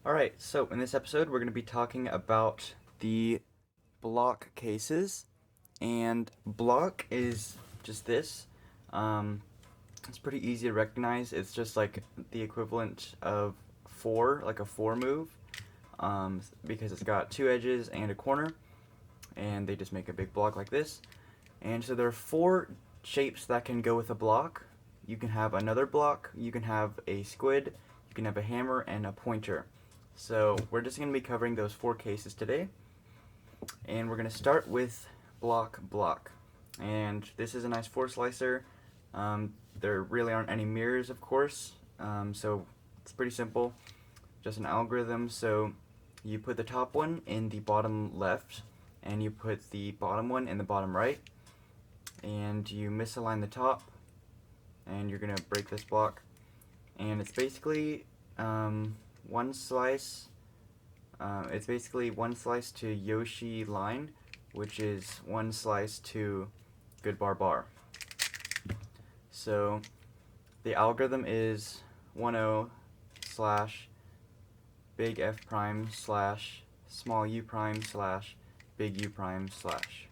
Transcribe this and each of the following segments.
Alright, so in this episode we're going to be talking about the block cases, and block is just this. Um, it's pretty easy to recognize. It's just like the equivalent of four, like a four move, because it's got two edges and a corner, and they just make a big block like this. And so there are four shapes that can go with a block. You can have another block, you can have a squid, you can have a hammer, and a pointer. So we're just going to be covering those four cases today. And we're going to start with block. And this is a nice four slicer. There really aren't any mirrors, of course, so it's pretty simple. Just an algorithm. So you put the top one in the bottom left, and you put the bottom one in the bottom right, and you misalign the top, and you're going to break this block. And it's basically one slice. It's basically one slice to Yoshi line, which is one slice to good bar. So the algorithm is 10 slash big F prime slash small u prime slash big U prime slash.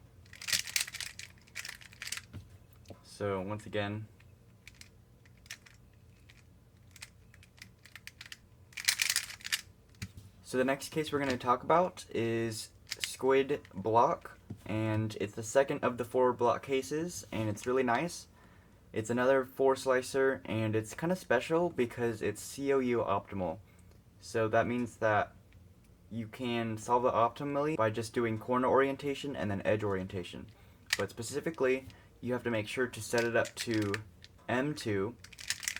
So once again, so the next case we're going to talk about is Squid block, and it's the second of the four block cases, and it's really nice. It's another four slicer, and it's kind of special because it's COU optimal. So that means that you can solve it optimally by just doing corner orientation and then edge orientation. But specifically, you have to make sure to set it up to M2,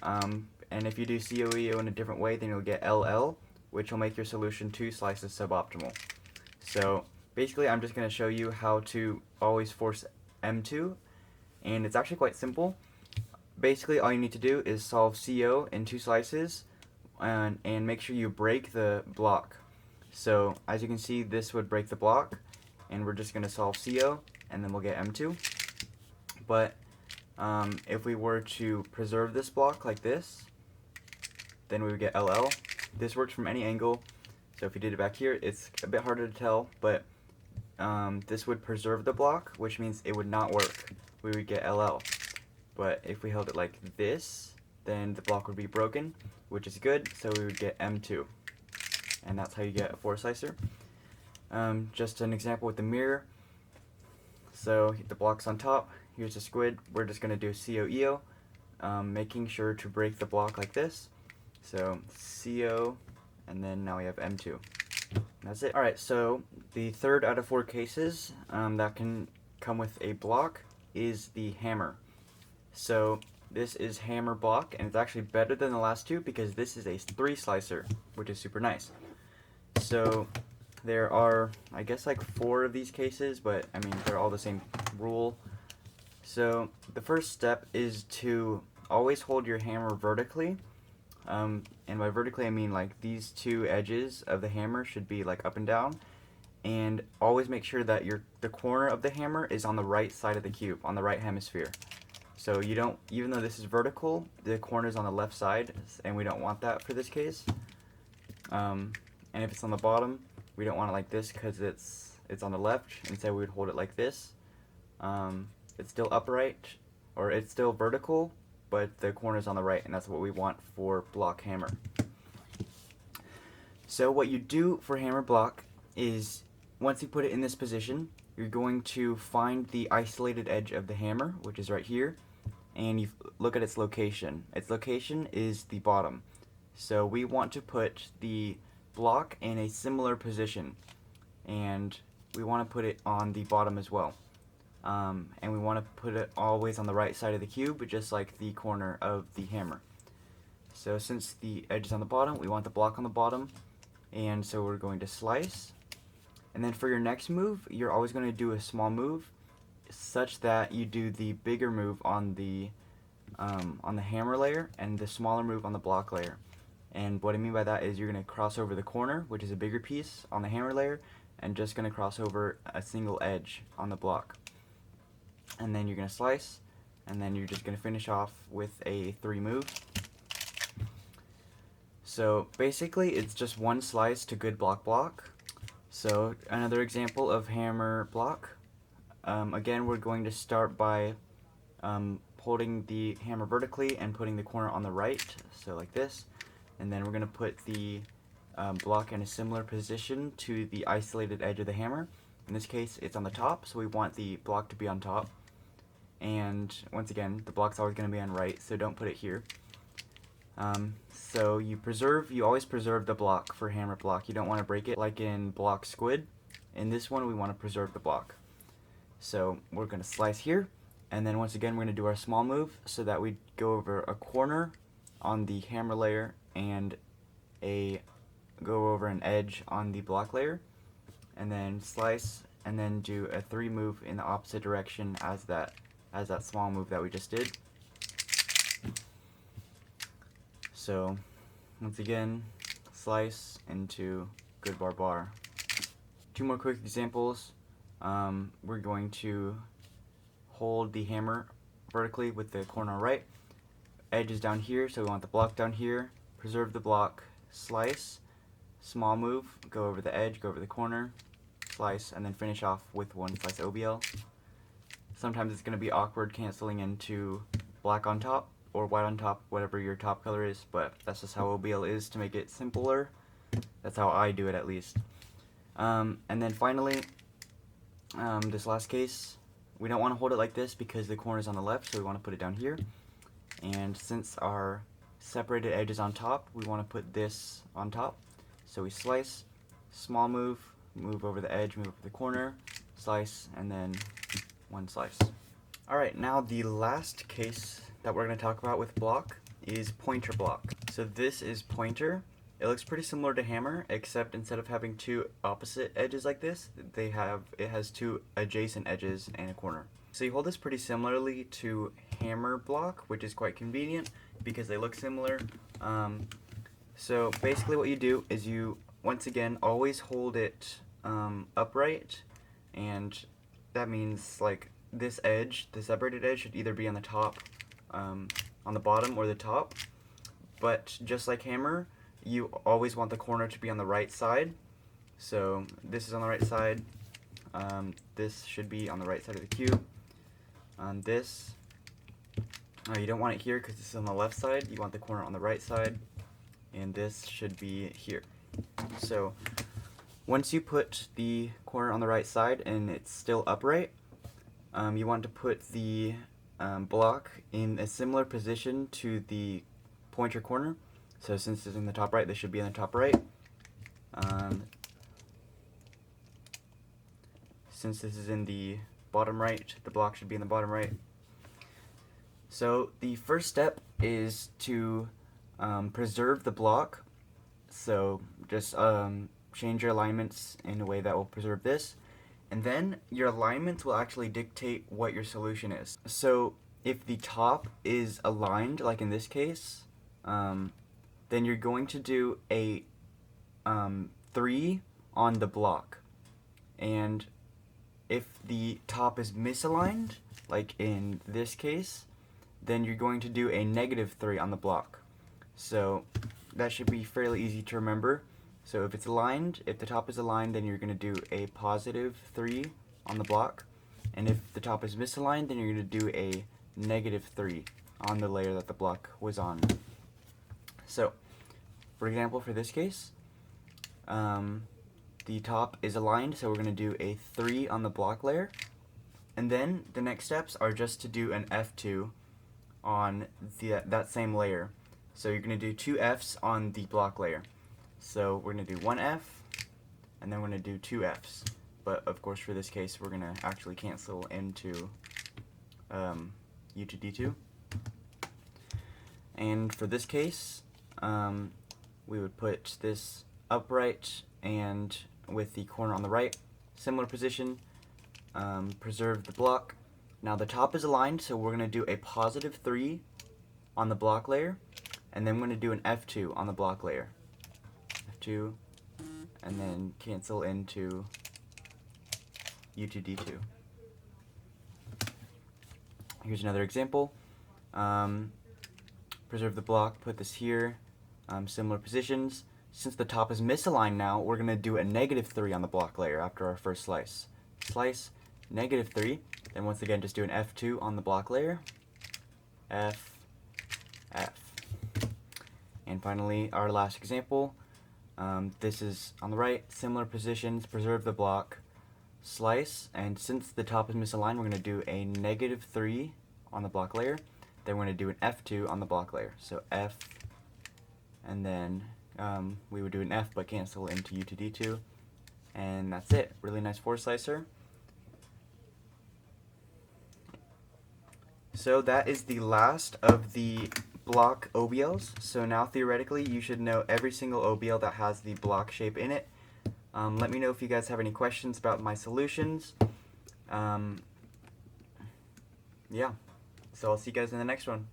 and if you do COU in a different way, then you'll get LL, which will make your solution two slices suboptimal. So basically, I'm just going to show you how to always force M2, and it's actually quite simple. Basically, all you need to do is solve CO in two slices, and make sure you break the block. So as you can see, this would break the block, and we're just going to solve CO, and then we'll get M2. But if we were to preserve this block like this, then we would get LL. This works from any angle, so if you did it back here, it's a bit harder to tell, but this would preserve the block, which means it would not work. We would get LL. But if we held it like this, then the block would be broken, which is good, so we would get M2. And that's how you get a four slicer. Just an example with the mirror. So the block's on top, here's the squid, we're just going to do COEO, making sure to break the block like this. So CO, and then now we have M2. That's it. Alright, so the third out of four cases that can come with a block is the hammer. So this is hammer block, and it's actually better than the last two because this is a three slicer, which is super nice. So there are, I guess, like four of these cases, but I mean, they're all the same rule. So the first step is to always hold your hammer vertically. And by vertically, I mean like these two edges of the hammer should be like up and down. And always make sure that the corner of the hammer is on the right side of the cube, on the right hemisphere. So you don't, even though this is vertical, the corner is on the left side, and we don't want that for this case. And if it's on the bottom, we don't want it like this because it's on the left. Instead, we would hold it like this. It's still upright, or it's still vertical, but the corner is on the right, and that's what we want for block hammer. So what you do for hammer block is, once you put it in this position, you're going to find the isolated edge of the hammer, which is right here, and you look at its location. Its location is the bottom. So we want to put the block in a similar position, and we want to put it on the bottom as well. And we want to put it always on the right side of the cube, just like the corner of the hammer. So since the edge is on the bottom, we want the block on the bottom, and so we're going to slice. And then for your next move, you're always going to do a small move, such that you do the bigger move on the hammer layer and the smaller move on the block layer. And what I mean by that is you're going to cross over the corner, which is a bigger piece on the hammer layer, and just going to cross over a single edge on the block. And then you're going to slice, and then you're just going to finish off with a 3 move. So basically it's just one slice to good block. So another example of hammer block. Again, we're going to start by holding the hammer vertically and putting the corner on the right, so like this. And then we're going to put the block in a similar position to the isolated edge of the hammer. In this case, it's on the top, so we want the block to be on top. And once again, the block's always going to be on right, so don't put it here. So you always preserve the block for hammer block. You don't want to break it like in block Squid. In this one, we want to preserve the block. So we're going to slice here, and then once again, we're going to do our small move so that we go over a corner on the hammer layer and go over an edge on the block layer, and then slice, and then do a 3 move in the opposite direction as that small move that we just did. So once again, slice into good bar. 2 more quick examples. We're going to hold the hammer vertically with the corner right. Edge is down here, so we want the block down here. Preserve the block, slice, small move, go over the edge, go over the corner, slice, and then finish off with 1 slice OBL. Sometimes it's going to be awkward canceling into black on top or white on top, whatever your top color is, but that's just how OBL is to make it simpler. That's how I do it, at least. And then finally, this last case, we don't want to hold it like this because the corner is on the left, so we want to put it down here. And since our separated edge is on top, we want to put this on top. So we slice, small move, move over the edge, move over the corner, slice, and then 1 slice. Alright, now the last case that we're going to talk about with block is pointer block. So this is pointer. It looks pretty similar to hammer, except instead of having 2 opposite edges like this, it has 2 adjacent edges and a corner. So you hold this pretty similarly to hammer block, which is quite convenient because they look similar. So basically what you do is you, once again, always hold it upright, and that means like this edge, the separated edge, should either be on the top, on the bottom, or the top. But just like hammer, you always want the corner to be on the right side. So this is on the right side. This should be on the right side of the cube. This, you don't want it here because this is on the left side. You want the corner on the right side, and this should be here. So once you put the corner on the right side and it's still upright, you want to put the block in a similar position to the pointer corner. So since it's in the top right, this should be in the top right. Since this is in the bottom right, the block should be in the bottom right. So the first step is to preserve the block. So just change your alignments in a way that will preserve this. And then your alignments will actually dictate what your solution is. So if the top is aligned, like in this case, then you're going to do a 3 on the block. And if the top is misaligned, like in this case, then you're going to do a -3 on the block. So that should be fairly easy to remember. So if it's aligned, if the top is aligned, then you're going to do a +3 on the block. And if the top is misaligned, then you're going to do a -3 on the layer that the block was on. So, for example, for this case, the top is aligned, so we're going to do a 3 on the block layer. And then the next steps are just to do an F2 on that same layer. So you're going to do 2 Fs on the block layer. So we're going to do 1 F, and then we're going to do 2 Fs. But of course for this case we're going to actually cancel into U to D2. And for this case, we would put this upright and with the corner on the right, similar position, preserve the block. Now the top is aligned, so we're going to do a +3 on the block layer, and then we're going to do an F2 on the block layer. F2, and then cancel into U to D2. Here's another example. Preserve the block, put this here, similar positions. Since the top is misaligned now, we're going to do a -3 on the block layer after our first slice. Slice, -3, then once again just do an F2 on the block layer. F, F. And finally, our last example. This is on the right, similar positions, preserve the block, slice, and since the top is misaligned, we're going to do a -3 on the block layer. Then we're going to do an F2 on the block layer. So F, and then we would do an F but cancel into U to D2. And that's it. Really nice 4-slicer. So that is the last of the block OBLs. So now theoretically you should know every single OBL that has the block shape in it. Let me know if you guys have any questions about my solutions. Yeah. So I'll see you guys in the next one.